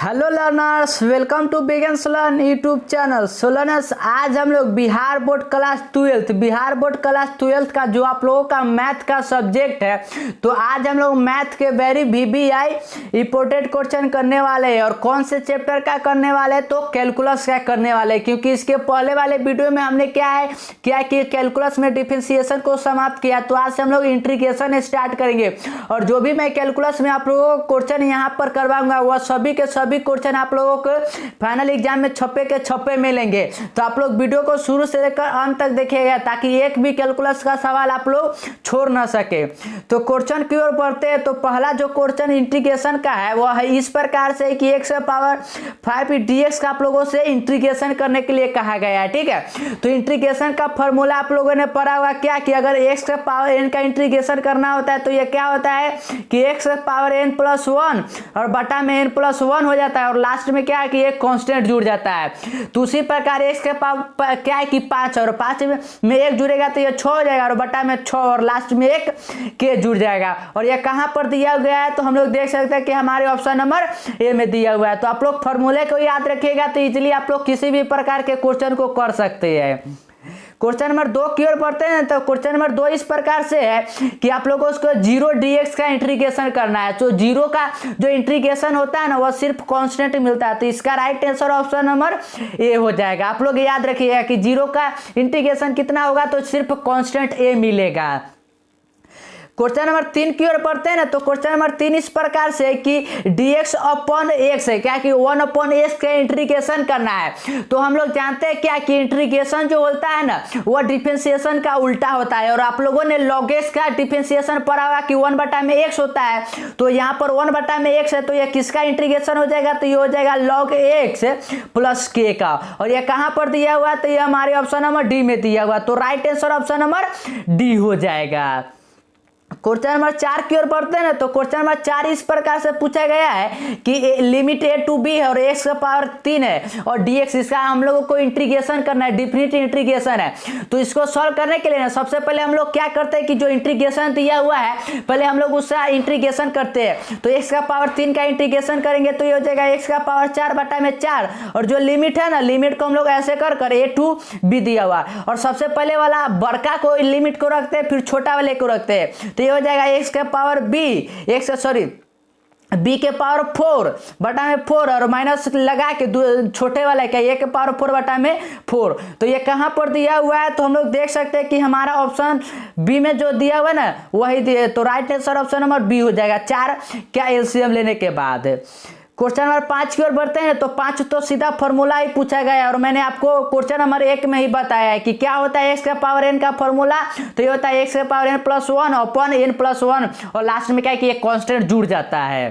Hello learners, welcome to beginners learn YouTube channel. So learners, आज हम लोग Bihar board class 12th का जो आप लोगों का मैथ का सब्जेक्ट है, तो आज हम लोग मैथ के वेरी VBI इंपोर्टेंट क्वेश्चन करने वाले हैं। और कौन से चैप्टर का करने वाले हैं? तो कैलकुलस का करने वाले हैं, क्योंकि इसके पहले वाले वीडियो में हमने क्या कि कैलकुलस में डिफरेंशिएशन को समाप्त किया। तो आज से हम लोग इंटीग्रेशन स्टार्ट करेंगे। और जो भी मैं कैलकुलस में आप लोगों को क्वेश्चन यहाँ पर करवाऊंगा, वह सभी के सभी क्वेश्चन आप लोगों को फाइनल एग्जाम में छप्पे के छप्पे मिलेंगे। तो आप लोग वीडियो को शुरू से लेकर अंत तक देखिएगा, ताकि एक भी कैलकुलस का सवाल आप लोग छोड़ ना सके। तो क्वेश्चन की ओर बढ़ते हैं। तो पहला जो क्वेश्चन इंटीग्रेशन का है, वह है इस प्रकार से कि x की पावर 5 dx का आप लोगों से इंटीग्रेशन करने के लिए कहा गया है। ठीक है, तो इंटीग्रेशन का फॉर्मूला आप लोगों ने पढ़ा हुआ क्या कि अगर x की पावर n का इंटीग्रेशन करना होता है तो ये क्या होता है कि x की पावर n + 1 और बटा में n + 1 हो जाता है, और लास्ट में क्या है कि एक कांस्टेंट जुड़ जाता है। तो उसी प्रकार x के पावर क्या है कि 5 और 5 में 1 जुड़ेगा तो ये 6 हो जाएगा, और बटा में 6 और लास्ट में 1 के जुड़ जाएगा। और ये कहाँ पर दिया गया है? तो हम लोग देख सकते हैं कि हमारे ऑप्शन नंबर ए में दिया हुआ है। तो आप लोग फॉर्मूले को याद रखिएगा, तो इजीली आप लोग किसी भी प्रकार के क्वेश्चन को कर सकते हैं। क्वेश्चन नंबर 2 की ओर बढ़ते हैं। तो क्वेश्चन नंबर 2 इस प्रकार से है कि आप लोगों को उसको 0 dx का इंटीग्रेशन करना है। तो 0 का जो इंटीग्रेशन होता है ना, वह सिर्फ कांस्टेंट मिलता है। तो इसका राइट आंसर ऑप्शन नंबर ए हो जाएगा। आप लोग याद रखिएगा कि 0 का इंटीग्रेशन कितना होगा, तो सिर्फ कांस्टेंट ए मिलेगा। क्वेश्चन नंबर 3 की ओर पढ़ते हैं ना। तो क्वेश्चन नंबर 3 इस प्रकार से कि dx/x है, क्या कि 1/s का इंटीग्रेशन करना है। तो हम लोग जानते हैं क्या कि इंटीग्रेशन जो होता है ना, वह डिफरेंशिएशन का उल्टा होता है। और आप लोगों ने log x का डिफरेंशिएशन पढ़ा हुआ कि 1/x होता है। तो यहाँ पर 1/x है, तो यह किसका इंटीग्रेशन हो जाएगा? तो ये हो जाएगा log x + k का। और यह कहाँ पर दिया हुआ? तो यह हमारे ऑप्शन नंबर डी में दिया हुआ। तो right answer option number D हो जाएगा। क्वेश्चन नंबर 4 की ओर बढ़ते हैं ना। तो क्वेश्चन नंबर 4 इस प्रकार से पूछा गया है कि लिमिट a to b है और x की पावर 3 है और dx, इसका हम लोगों को इंटीग्रेशन करना है, डिफिनिट इंटीग्रेशन है। तो इसको सॉल्व करने के लिए ना सबसे पहले हम लोग क्या करते हैं कि जो इंटीग्रेशन दिया हुआ है, पहले हम लोग उसका इंटीग्रेशन करते हैं। तो x का पावर 3 का इंटीग्रेशन करेंगे तो ये हो जाएगा x का पावर 4 बटा में 4। और जो लिमिट है ना, लिमिट को हम लोग ऐसे कर a to b दिया हुआ, और सबसे पहले वाला बड़का को लिमिट को रखते हैं, फिर छोटा वाले को रखते हैं। तो ये हो जाएगा x के पावर b के पावर 4 बटा में 4, और माइनस लगा के छोटे वाला क्या a के पावर 4 बटा में 4। तो ये कहाँ पर दिया हुआ है? तो हम लोग देख सकते हैं कि हमारा ऑप्शन बी में जो दिया हुआ है ना, वही दिया। तो right answer option number B हो जाएगा 4 क्या एलसीएम लेने के बाद। क्वेश्चन नंबर 5 की ओर बढ़ते हैं। तो 5 तो सीधा फॉर्मूला ही पूछा गया है, और मैंने आपको क्वेश्चन नंबर 1 में ही बताया है कि क्या होता है x के पावर n का फॉर्मूला। तो ये होता है x के पावर n + 1 अपॉन n + 1, और लास्ट में क्या है कि एक कांस्टेंट जुड़ जाता है।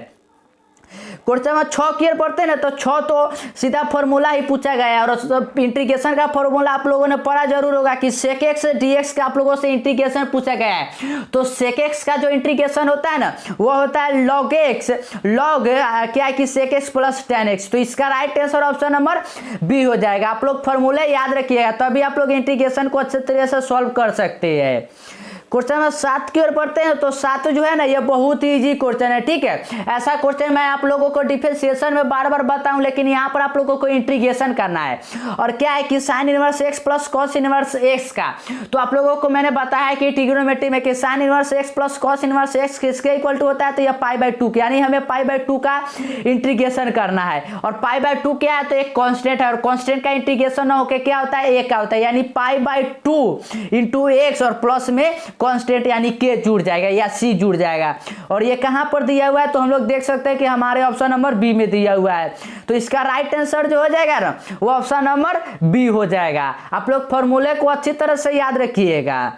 क्वेश्चन नंबर 6 की ओर पढ़ते हैं ना। तो 6 तो सीधा फॉर्मूला ही पूछा गया है, और इंटीग्रेशन का फॉर्मूला आप लोगों ने पढ़ा जरूर होगा कि sec x dx का आप लोगों से इंटीग्रेशन पूछा गया है। तो sec x का जो इंटीग्रेशन होता है ना, वो होता है log x, log क्या है कि sec x + tan x। तो इसका right answer option number B हो जाएगा। आप लोग फॉर्मूले याद रखिएगा, तभी आप लोग इंटीग्रेशन को अच्छे तरीके से सॉल्व कर सकते हैं। क्वेश्चन नंबर 7 की ओर पढ़ते हैं। तो 7 जो है ना, ये बहुत ही इजी क्वेश्चन है। ठीक है, ऐसा क्वेश्चन मैं आप लोगों को डिफरेंशिएशन में बार बार बताऊं, लेकिन यहाँ पर आप लोगों को इंटीग्रेशन करना है। और क्या है कि sin inverse x + cos inverse x का। तो आप लोगों को मैंने बताया है कि ट्रिग्नोमेट्री में कि sin inverse x + cos inverse x किसके इक्वल टू होता है? तो यह π/2, यानी हमें π/2 का इंटीग्रेशन करना है। और π/2 क्या है? तो एक कांस्टेंट है, और कांस्टेंट का इंटीग्रेशन ना होकर क्या होता है? a का होता है, यानी π/2 × x, और प्लस में कांस्टेंट यानी k जुड़ जाएगा या c जुड़ जाएगा। और ये कहां पर दिया हुआ है? तो हम लोग देख सकते हैं कि हमारे ऑप्शन नंबर बी में दिया हुआ है। तो इसका राइट आंसर जो हो जाएगा ना, वो ऑप्शन नंबर बी हो जाएगा। आप लोग फॉर्मूले को अच्छी तरह से याद रखिएगा।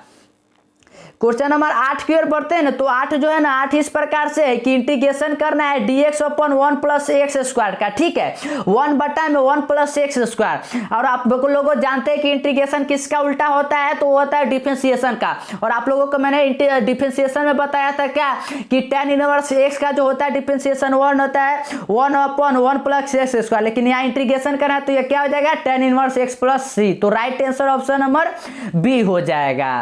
क्वेश्चन नंबर 8 की ओर बढ़ते हैं ना। तो 8 जो है ना, 8 इस प्रकार से है कि इंटीग्रेशन करना है dx/1 + x² का। ठीक है, 1 बटा में 1 + x²। और आप लोगों जानते हैं कि इंटीग्रेशन किसका उल्टा होता है? तो वो होता है डिफरेंशिएशन का। और आप लोगों को मैंने डिफरेंशिएशन में बताया था क्या कि tan इनवर्स x का जो होता है डिफरेंशिएशन 1 होता है 1/1 + x²। लेकिन यहाँ इंटीग्रेशन करना है तो ये क्या हो जाएगा? tan inverse x + c। तो right answer option number B हो जाएगा।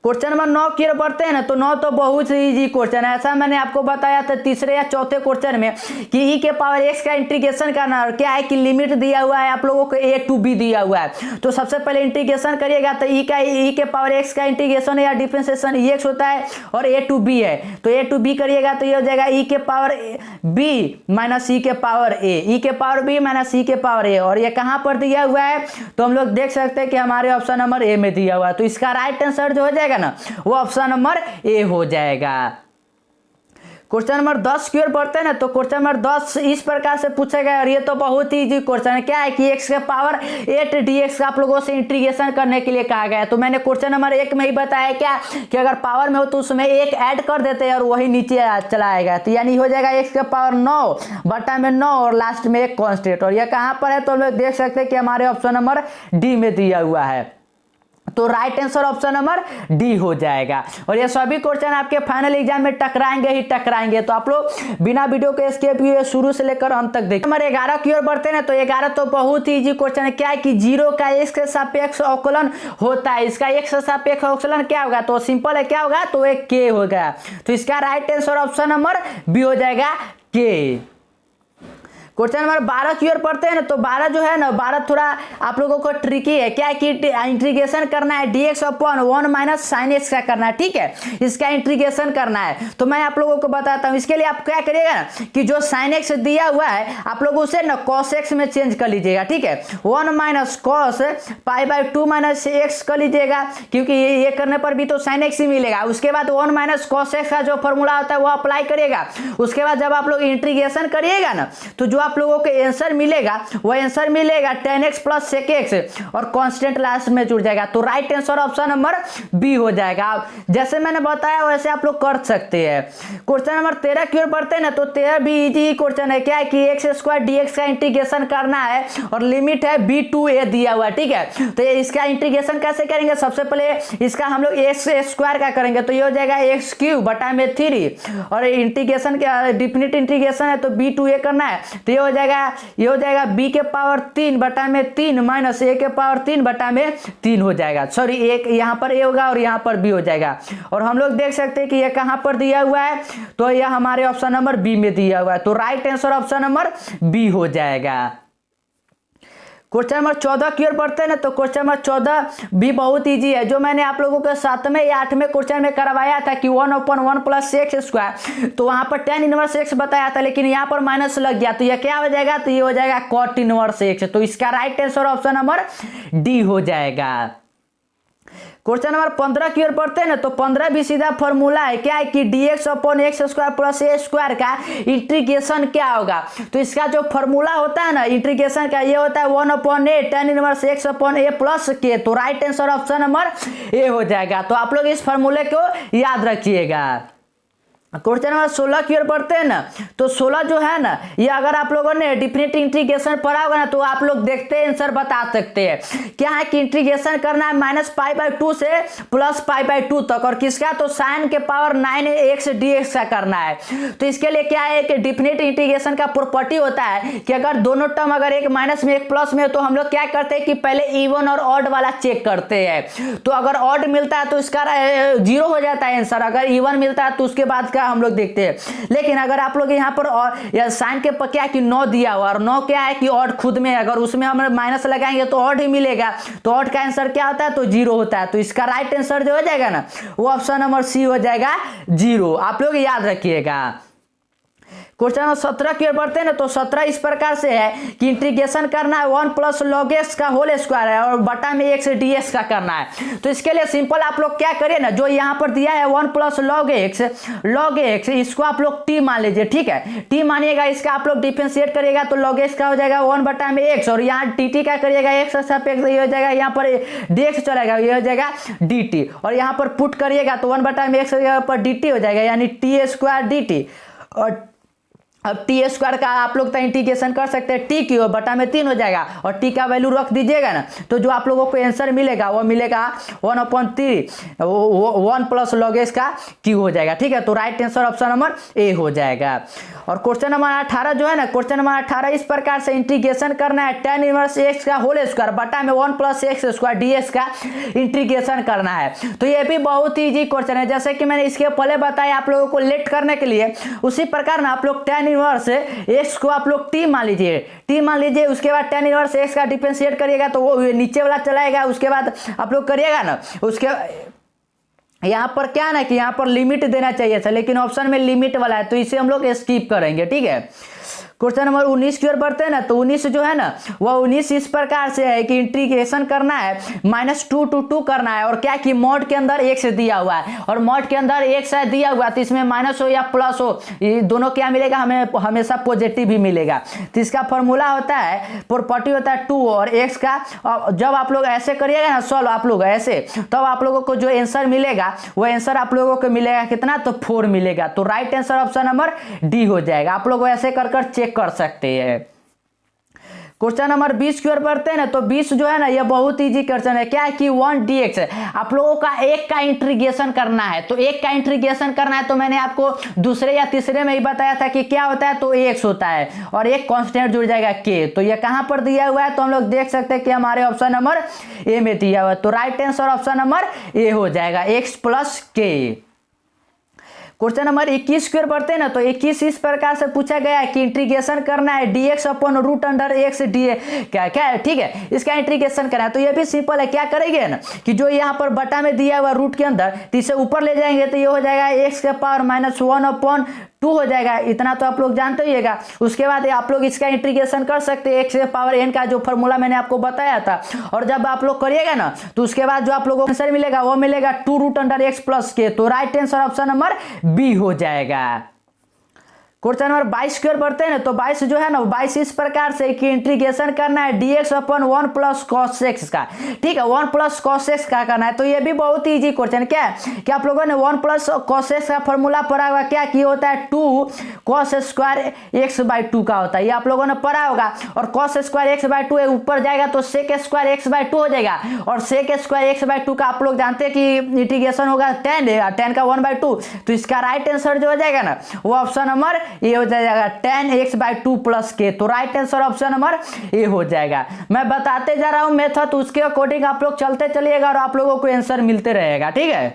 क्वेश्चन नंबर 9 की ओर बढ़ते हैं ना, तो 9 तो बहुत ही इजी क्वेश्चन है। ऐसा मैंने आपको बताया था तीसरे या चौथे क्वेश्चन में कि ई के पावर एक्स का इंटीग्रेशन करना, और क्या है कि लिमिट दिया हुआ है आप लोगों को a to b दिया हुआ है। तो सबसे पहले इंटीग्रेशन करिएगा तो ई के पावर एक्स का इंटीग्रेशन या डिफरेंशिएशन एक्स होता है और a to b है, तो a to b करिएगा तो ये हो जाएगा ई के पावर b माइनस ई के पावर a, ई के पावर b माइनस ई के पावर a। और ये कहाँ पर दिया हुआ है तो हम लोग देख सकते हैं कि हमारे ऑप्शन नंबर ए में दिया हुआ है। तो इसका राइट आंसर जो हो जाएगा ना वो ऑप्शन नंबर ए हो जाएगा। क्वेश्चन नंबर 10 की ओर बढ़ते हैं ना, तो क्वेश्चन नंबर 10 इस प्रकार से पूछेगा, और ये तो बहुत ही इजी क्वेश्चन है। क्या है कि x के पावर 8 dx का आप लोगों से इंटीग्रेशन करने के लिए कहा गया है। तो मैंने क्वेश्चन नंबर 1 में ही बताया क्या कि अगर पावर में हो तो उसमें एक ऐड कर देते हैं और वही नीचे चला आएगा, तो यानी हो जाएगा x के पावर 9 बटा में 9 और लास्ट में एक कॉन्स्टेंट। और ये कहाँ पर है तो हम लोग देख सकते हैं कि हमारे ऑप्शन नंबर डी में दिया हुआ है। तो right answer option number D हो जाएगा। और ये सभी क्वेश्चन आपके फाइनल एग्जाम में टकराएंगे ही टकराएंगे, तो आप लोग बिना वीडियो के स्किप किए शुरू से लेकर अंत तक देखिए। नंबर 11 की ओर बढ़ते हैं ना, तो 11 तो बहुत ही इजी क्वेश्चन है। क्या है कि 0 का x के सापेक्ष अवकलन होता है, इसका x के सापेक्ष अवकलन क्या होगा तो सिंपल है, क्या होगा तो एक k होगा। तो इसका right answer option number B हो जाएगा k। क्वेश्चन नंबर 12 की ओर पढ़ते हैं ना, तो 12 जो है ना 12 थोड़ा आप लोगों को ट्रिकी है। क्या है कि इंटीग्रेशन करना है dx upon 1 minus sine x का करना है, ठीक है, इसका इंटीग्रेशन करना है। तो मैं आप लोगों को बताता हूं, इसके लिए आप क्या करिएगा ना कि जो साइन एक्स दिया हुआ है आप लोग उसे ना कॉस एक्स में चेंज कर लीजिएगा, ठीक है, 1 minus cos pi by 2 minus x कर लीजिएगा, क्योंकि ये करने पर भी तो साइन एक्स ही मिलेगा। उसके बाद 1 माइनस कॉस एक्स का जो फॉर्मूला होता है वो अप्लाई करिएगा। उसके बाद जब आप लोग इंटीग्रेशन करिएगा ना तो जो आप लोगों को आंसर मिलेगा वो आंसर मिलेगा tan x plus sec x और कांस्टेंट लास्ट में जुड़ जाएगा। तो right answer option number B हो जाएगा। जैसे मैंने बताया वैसे आप लोग कर सकते हैं। क्वेश्चन नंबर 13 की ओर बढ़ते हैं ना, तो 13 भी इजी क्वेश्चन है। क्या है कि x स्क्वायर dx का इंटीग्रेशन करना है और लिमिट है b to a दिया हुआ, ठीक है। तो इसका इंटीग्रेशन कैसे करेंगे, सबसे पहले इसका हम लोग x स्क्वायर का करेंगे, तो ये हो जाएगा x क्यूब बटा में 3 और इंटीग्रेशन का डेफिनेट इंटीग्रेशन है तो b to a करना है, तो ये हो जाएगा b के पावर 3 बटा में 3 माइनस a के पावर 3 बटा में 3 हो जाएगा। सॉरी एक यहाँ पर a होगा और यहाँ पर b हो जाएगा। और हम लोग देख सकते हैं कि ये कहाँ पर दिया हुआ है तो यह हमारे ऑप्शन नंबर बी में दिया हुआ है। तो right answer option number B हो जाएगा। क्वेश्चन नंबर 14 की ओर बढ़ते हैं ना, तो क्वेश्चन नंबर 14 भी बहुत इजी है, जो मैंने आप लोगों को 7वें या 8वें क्वेश्चन में करवाया था कि 1/1 प्लस एक्स स्क्वायर, तो वहां पर tan इनवर्स एक्स बताया था, लेकिन यहाँ पर माइनस लग गया, तो ये क्या हो जाएगा तो ये हो जाएगा cot इनवर्स एक्स। तो इसका right answer option number D हो जाएगा। क्वेश्चन नंबर 15 की ओर पढ़ते हैं ना, तो 15 भी सीधा फॉर्मूला है। क्या है कि dx upon x square plus a square का इंटीग्रेशन क्या होगा, तो इसका जो फॉर्मूला होता है ना इंटीग्रेशन का ये होता है 1/a tan inverse x upon a plus k. तो राइट आंसर ऑप्शन नंबर ए हो जाएगा। तो आप लोग इस फॉर्मूले को याद रखिएगा। क्वेश्चन नंबर 16 की ओर बढ़ते हैं ना, तो 16 जो है ना ये अगर आप लोगों ने डिफरेंट इंटीग्रेशन पढ़ा होगा ना तो आप लोग देखते हैं आंसर बता सकते हैं। क्या है कि इंटीग्रेशन करना है -π/2 से +π/2 तक, और किसका तो साइन के पावर 9x dx का करना है। तो इसके लिए क्या है कि डिफरेंट इंटीग्रेशन का प्रॉपर्टी होता है कि अगर दोनों टर्म अगर एक माइनस में एक प्लस में तो हम लोग क्या करते हैं कि पहले इवन और ऑड वाला चेक करते हैं। तो अगर ऑड मिलता है तो इसका 0 हो जाता है आंसर, अगर इवन मिलता है तो उसके बाद का हम लोग देखते हैं। लेकिन अगर आप लोग यहाँ पर या साइन के क्या है कि 9 दिया हुआ और 9 क्या है कि ऑड खुद में, अगर उसमें हम माइनस लगाएंगे तो ऑड ही मिलेगा, तो ऑड का आंसर क्या होता है तो 0 होता है। तो इसका राइट आंसर जो हो जाएगा ना वो ऑप्शन नंबर सी हो जाएगा 0। आप लोग याद रखिएगा। क्वेश्चन नंबर 17 की ओर बढ़ते हैं ना, तो 17 इस प्रकार से है कि इंटीग्रेशन करना है 1 प्लस log x का होल स्क्वायर है और बटा में x dx का करना है। तो इसके लिए सिंपल आप लोग क्या करिए ना, जो यहाँ पर दिया है 1 प्लस log x इसको आप लोग t मान लीजिए, ठीक है, t मानिएगा, इसका आप लोग डिफरेंशिएट करिएगा तो log x का हो जाएगा 1 बटा में x, और यहाँ dt का करिएगा x सापेक्ष ये हो जाएगा, यहाँ पर dx चलेगा ये हो जाएगा dt, और यहाँ पर पुट करिएगा तो 1 बटा में x पर dt हो जाएगा यानी t स्क्वायर dt, अब टी स्क्वायर का आप लोग तो इंटीग्रेशन कर सकते हैं, टी की बटा में 3 हो जाएगा और टी का वैल्यू रख दीजिएगा ना, तो जो आप लोगों को आंसर मिलेगा वो मिलेगा 1/3 1 प्लस लॉग एक्स का क्यू हो जाएगा। ठीक है, तो राइट आंसर ऑप्शन नंबर ए हो जाएगा। और क्वेश्चन नंबर 18 जो है ना, क्वेश्चन नंबर 18 इस प्रकार से इंटीग्रेशन करना है tan इनवर्स एक्स का होल स्क्वायर बटा में 1 प्लस एक्स स्क्वायर डीएक्स का इंटीग्रेशन करना है। तो ये भी बहुत ही इजी क्वेश्चन है, जैसे कि मैंने इसके पहले बताया आप लोगों को लेट करने के लिए, उसी प्रकार ना आप लोग tan इनवर्स एक्स को आप लोग टी मान लीजिए, उसके बाद tan इनवर्स एक्स का डिफरेंशिएट करिएगा तो वो नीचे वाला चलाएगा, उसके बाद आप लोग करिएगा ना, उसके यहाँ पर क्या ना कि यहाँ पर लिमिट देना चाहिए था, लेकिन ऑप्शन में लिमिट वाला है तो इसे हम लोग स्किप करेंगे। ठीक है, क्वेश्चन नंबर 19 की ओर बढ़ते हैं ना, तो 19 जो है ना वह 19 इस प्रकार से है कि इंटीग्रेशन करना है -2 to 2 करना है, और क्या कि मॉड के अंदर x दिया हुआ है और मॉड के अंदर x है दिया हुआ, तो इसमें माइनस हो या प्लस हो, ये दोनों क्या मिलेगा, हमें हमेशा पॉजिटिव ही मिलेगा। तो इसका फॉर्मूला होता है, प्रॉपर्टी होता है 2 और x का, जब आप लोग ऐसे करिएगा ना सॉल्व आप लोग ऐसे, तब आप लोगों को जो आंसर मिलेगा वो आंसर आप लोगों को मिलेगा कितना, तो 4 मिलेगा। तो right answer option number D हो जाएगा। आप लोग ऐसे कर चेक कर सकते हैं। क्वेश्चन नंबर 20 की ओर बढ़ते हैं ना, तो 20 जो है ना ये बहुत इजी क्वेश्चन है, क्या है कि 1 dx है, आप लोगों का एक का इंटीग्रेशन करना है। तो एक का इंटीग्रेशन करना है तो मैंने आपको दूसरे या तीसरे में ही बताया था कि क्या होता है, तो x होता है और एक कांस्टेंट जुड़ जाएगा k। तो ये कहां पर दिया हुआ है, तो हम लोग देख सकते हैं कि हमारे ऑप्शन नंबर ए में दिया हुआ है। तो राइट आंसर ऑप्शन नंबर ए हो जाएगा, x + k। क्वेश्चन नंबर 21 की ओर बढ़ते हैं ना, तो 21 इस प्रकार से पूछा गया है कि इंटीग्रेशन करना है dx/√x dx क्या है। ठीक है, इसका इंटीग्रेशन करना है तो ये भी सिंपल है, क्या करेंगे ना कि जो यहाँ पर बटा में दिया हुआ रूट के अंदर, तो इसे ऊपर ले जाएंगे तो ये हो जाएगा x⁻⁻1/2 हो जाएगा, इतना तो आप लोग जानते होइएगा। उसके बाद आप लोग इसका इंटीग्रेशन कर सकते हैं x⁻n का जो फॉर्मूला मैंने आपको बताया था, और जब आप लोग करिएगा ना तो उसके बाद जो आप लोगों को आंसर मिलेगा वो मिलेगा 2√x + k। तो right answer option number B हो जाएगा। क्वेश्चन नंबर 22 की ओर बढ़ते हैं ना, तो 22 जो है ना 22 इस प्रकार से कि इंटीग्रेशन करना है dx/1 + cos x का। ठीक है, 1 + cos x का करना है, तो ये भी बहुत ही इजी क्वेश्चन क्या है कि आप लोगों ने 1 + cos x का फॉर्मूला पढ़ा होगा, क्या कि होता है 2 cos स्क्वायर x/2 का होता है, ये आप लोगों ने पढ़ा होगा। और cos स्क्वायर x/2 ऊपर जाएगा तो sec स्क्वायर x/2 हो जाएगा, और sec स्क्वायर x/2 का आप लोग जानते हैं कि इंटीग्रेशन होगा tan का 1/2। तो इसका राइट आंसर जो हो जाएगा ना वो ऑप्शन नंबर ये हो जाएगा tan x/2 + k। तो राइट आंसर ऑप्शन नंबर ए हो जाएगा। मैं बताते जा रहा हूं मेथड, उसके अकॉर्डिंग आप लोग चलते चलिएगा और आप लोगों को आंसर मिलते रहेगा। ठीक है,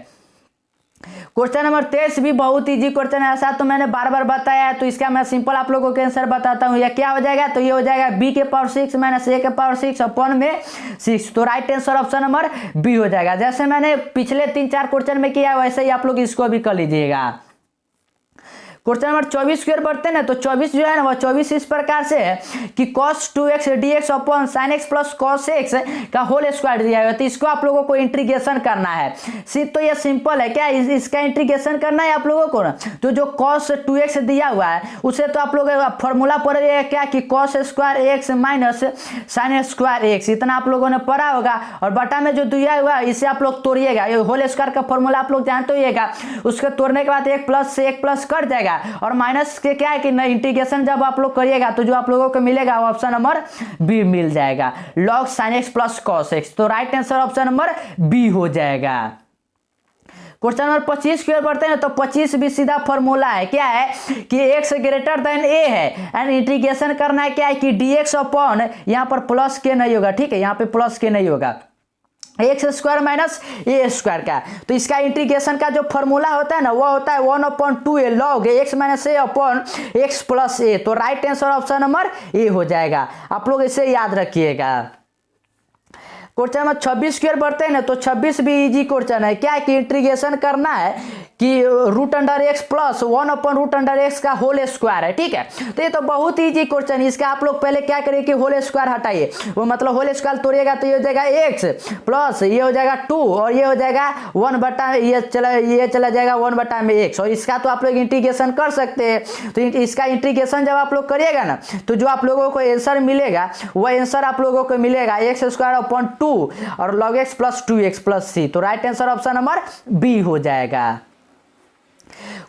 क्वेश्चन नंबर 23 भी बहुत इजी क्वेश्चन है, ऐसा तो मैंने बार बार बताया है, तो इसका मैं सिंपल आप लोगों को आंसर बताता हूं। यह क्या हो जाएगा, तो ये हो जाएगा b⁶ a⁶ अपन में 6। तो right answer option number B हो जाएगा। जैसे मैंने पिछले 3-4 क्वेश्चन में किया वैसे ही आप लोग इसको भी कर लीजिएगा। क्वेश्चन नंबर 24 की ओर बढ़ते हैं ना, तो 24 जो है ना वह 24 इस प्रकार से है कि cos 2x dx / sin x + cos x का होल स्क्वायर दिया है, तो इसको आप लोगों को इंटीग्रेशन करना है। तो ये सिंपल है, क्या इसका इंटीग्रेशन करना है आप लोगों को ना, तो जो cos 2x दिया हुआ है उसे तो आप लोग फॉर्मूला पढ़िएगा क्या कि cos square x - sin square x, इतना आप लोगों ने पढ़ा होगा। और बटा में जो दिया हुआ है इसे आप लोग तोड़िएगा, ये होल स्क्वायर का फॉर्मूला आप लोग जानते होइएगा, उसको तोड़ने के बाद 1 + से 1 + कट जाएगा, और माइनस के क्या है कि इंटीग्रेशन जब आप लोग करिएगा तो जो आप लोगों को मिलेगा वो ऑप्शन नंबर बी मिल जाएगा, log sin x + cos x। तो right answer option number B हो जाएगा। क्वेश्चन नंबर 25 की ओर बढ़ते हैं तो 25 भी सीधा फॉर्मूला है, क्या है कि x > a है एंड इंटीग्रेशन करना है क्या है कि dx/ यहाँ पर प्लस के नहीं होगा। ठीक है, यहाँ पे प्लस के नहीं होगा, x² - a² का। तो इसका इंटीग्रेशन का जो फॉर्मूला होता है ना वो होता है 1/2a log x - a x + a। तो राइट आंसर ऑप्शन नंबर ए हो जाएगा, आप लोग इसे याद रखिएगा। क्वेश्चन नंबर 26 की ओर बढ़ते हैं ना, तो 26 भी इजी क्वेश्चन है, क्या है कि इंटीग्रेशन करना है कि √x + 1/√x का होल स्क्वायर है। ठीक है, तो ये तो बहुत इजी क्वेश्चन है, इसका आप लोग पहले क्या करिए कि होल स्क्वायर हटाइए, वो मतलब होल स्क्वायर तोड़िएगा तो ये हो जाएगा x प्लस ये हो जाएगा 2 और ये हो जाएगा 1/, ये चला जाएगा 1/x, और इसका तो आप लोग इंटीग्रेशन कर सकते हैं। तो इसका इंटीग्रेशन जब आप लोग करिएगा ना तो जो आप लोगों को आंसर मिलेगा वो आंसर आप लोगों को मिलेगा x² / 2 और log x + 2x + c। तो right answer option number B हो जाएगा।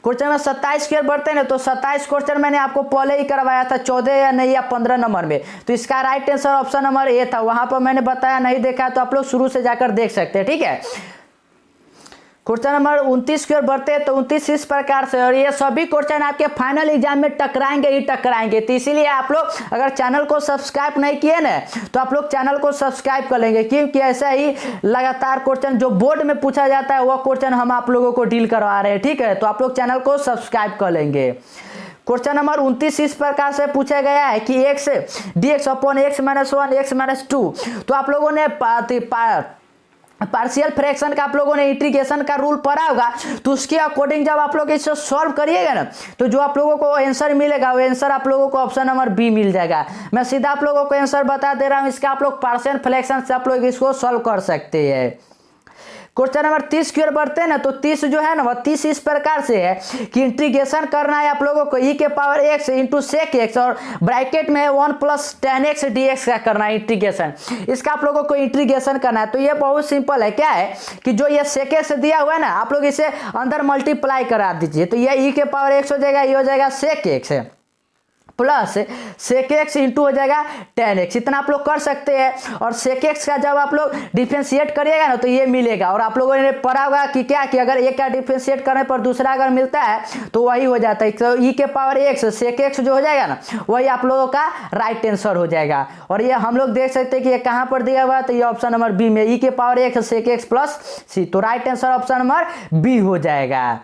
क्वेश्चन नंबर 27 की ओर बढ़ते हैं ना, तो 27 क्वेश्चन मैंने आपको पहले ही करवाया था 14 या नहीं या 15 नंबर में। तो इसका राइट आंसर ऑप्शन नंबर ए था, वहां पर मैंने बताया, नहीं देखा तो आप लोग शुरू से जाकर देख सकते हैं, ठीक है। क्वेश्चन नंबर 29 की ओर बढ़ते हैं, तो 29 इस प्रकार से, और ये सभी क्वेश्चन आपके फाइनल एग्जाम में टकराएंगे ही टकराएंगे। तो इसीलिए आप लोग अगर चैनल को सब्सक्राइब नहीं किए ना, तो आप लोग चैनल को सब्सक्राइब कर लेंगे, क्योंकि ऐसा ही लगातार क्वेश्चन जो बोर्ड में पूछा जाता है वह क्वेश्चन हम आप लोगों को डील करवा रहे हैं, ठीक है। तो आप लोग चैनल को सब्सक्राइब कर लेंगे। क्वेश्चन नंबर 29 इस प्रकार से पूछा गया है कि x dx upon x minus 1 x minus 2। तो आप लोगों ने पार्शियल फ्रैक्शन का आप लोगों ने इंटीग्रेशन का रूल पढ़ा होगा, तो उसके अकॉर्डिंग जब आप लोग इसे सॉल्व करिएगा ना, तो जो आप लोगों को आंसर मिलेगा वो आंसर आप लोगों को ऑप्शन नंबर बी मिल जाएगा। मैं सीधा आप लोगों को आंसर बता दे रहा हूं, इसका आप लोग पार्शियल फ्रैक्शन से आप लोग इसको सॉल्व कर सकते हैं। क्वेश्चन नंबर 30 की ओर बढ़ते हैं ना, तो 30 जो है ना वह 30 इस प्रकार से है कि इंटीग्रेशन करना है आप लोगों को e के power x into sec x, और ब्रैकेट में 1 प्लस tan x dx का करना है इंटीग्रेशन। इसका आप लोगों को इंटीग्रेशन करना है। तो ये बहुत सिंपल है, क्या है कि जो ये सेक x दिया हुआ है ना, आप लोग इसे अंदर मल्टीप्लाई करा दीजिए, तो ये e के पावर x हो जाएगा, ये हो जाएगा sec x plus sec x into हो जाएगा tan x। इतना आप लोग कर सकते हैं। और सेक एक्स का जब आप लोग डिफ्रेंशिएट करिएगा ना, तो ये मिलेगा। और आप लोगों ने पढ़ा होगा कि क्या कि अगर एक का डिफ्रेंशिएट करने पर दूसरा अगर मिलता है तो वही हो जाता है, तो e के पावर x सेक एक्स जो हो जाएगा ना, वही आप लोगों का राइट आंसर हो जाएगा। और ये हम लोग देख सकते हैं कि ये कहाँ पर दिया हुआ है, तो ये ऑप्शन नंबर बी में e के power x sec x plus c, तो right answer option number B हो जाएगा।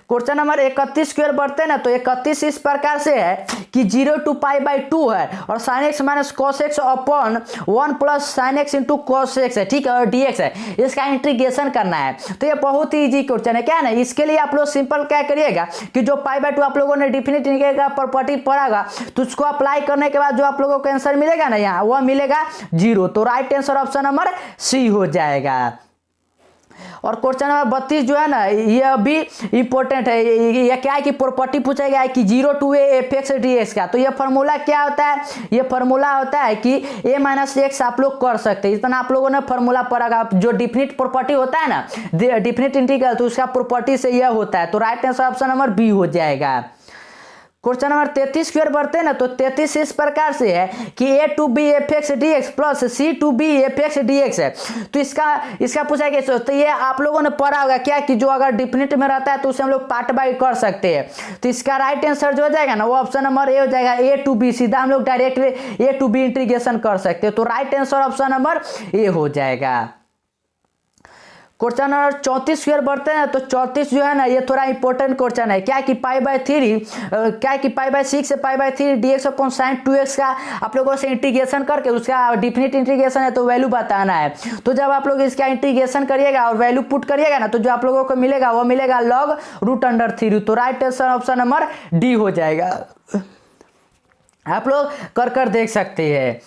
क्वेश्चन नंबर 31 की ओर बढ़ते हैं ना, तो 31 इस प्रकार से है कि 0 टू पाई बाई 2 है, और sine x minus cos x upon 1 plus sine x into cos x है, ठीक है, और dx है, इसका इंटीग्रेशन करना है। तो ये बहुत ही इजी क्वेश्चन है, क्या है ना। इसके लिए आप लोग सिंपल क्या करिएगा कि जो पाई बाई 2 आप लोगों ने डिफिनिट इंटीग्रल का प्रॉपर्टी पढ़ागा, तो उसको अप्लाई करने के बाद जो आप लोगों को आंसर मिलेगा ना यहाँ, वह मिलेगा 0। तो right answer option number C हो जाएगा। और क्वेश्चन नंबर 32 जो है ना, ये भी इंपॉर्टेंट है। ये क्या है कि प्रॉपर्टी पूछा गया है कि 0 to A F x D X का। तो ये फार्मूला क्या होता है, ये फार्मूला होता है कि ए माइनस एक्स आप लोग कर सकते हैं, इतना आप लोगों ने फार्मूला पढ़ा। जो डिफिनिट प्रॉपर्टी होता है ना, डिफिनिट इंटीग्रल, तो उसका प्रॉपर्टी से यह होता है। तो right answer option number B हो जाएगा। क्वेश्चन नंबर 33 की ओर बढ़ते हैं ना, तो 33 इस प्रकार से है कि a to b f x D x plus c to b f x D x है। तो इसका पूछा गया, तो ये आप लोगों ने पढ़ा होगा क्या कि जो अगर डिफिनिट में रहता है तो उसे हम लोग पार्ट बाई कर सकते हैं। तो इसका राइट आंसर जो हो जाएगा ना, वो ऑप्शन नंबर ए हो जाएगा, ए टू बी। सीधा हम लोग directly A to B integration कर सकते हैं। तो राइट आंसर ऑप्शन नंबर ए हो जाएगा। क्वेश्चन नंबर 34 की ओर बढ़ते हैं, तो 34 जो है ना, ये थोड़ा इंपॉर्टेंट क्वेश्चन है। क्या कि पाई बाई 3 क्या कि पाई बाई 6 से pi by 3 dx upon sine 2x का आप लोगों से इंटीग्रेशन करके उसका डिफिनिट इंटीग्रेशन है, तो वैल्यू बताना है। तो जब आप लोग इसका इंटीग्रेशन करिएगा और वैल्यू पुट करिएगा ना, तो जो आप लोगों को मिलेगा वो मिलेगा लॉग रूट अंडर 3। तो right answer option number D हो जाएगा। आप लोग कर देख सकते हैं।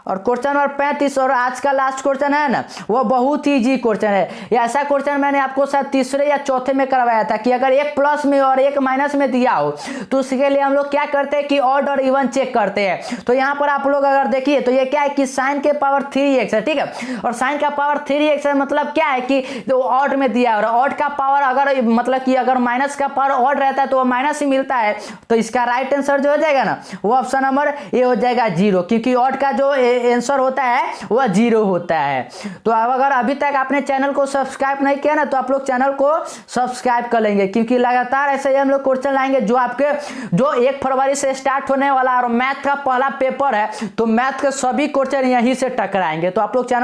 और क्वेश्चन नंबर 35 और आज का लास्ट क्वेश्चन है ना, वो बहुत ही इजी क्वेश्चन है। ये ऐसा क्वेश्चन मैंने आपको शायद तीसरे या चौथे में करवाया था कि अगर एक प्लस में और एक माइनस में दिया हो, तो उसके लिए हम लोग क्या करते हैं कि ऑड और इवन चेक करते हैं। तो यहाँ पर आप लोग अगर देखिए, तो ये क्या है कि साइन के पावर 3x है, ठीक है, और साइन का पावर 3x है, मतलब क्या है कि जो ऑड में दिया है, और ऑड का पावर अगर मतलब कि अगर माइनस का पावर ऑड रहता है तो वो माइनस ही मिलता है। तो इसका राइट आंसर जो हो जाएगा ना, वो ऑप्शन नंबर ए हो जाएगा 0, क्योंकि ऑड का जो आंसर होता है वह 0 होता है। तो अब अगर अभी तक आपने चैनल को सब्सक्राइब नहीं किया ना, तो आप लोग चैनल को सब्सक्राइब कर लेंगे, क्योंकि लगातार ऐसे ही हम लोग क्वेश्चन लाएंगे जो आपके जो 1 फरवरी से स्टार्ट होने वाला और मैथ का पहला पेपर है, तो मैथ के सभी क्वेश्चन यहीं से टकराएंगे। तो आप लोग चैनल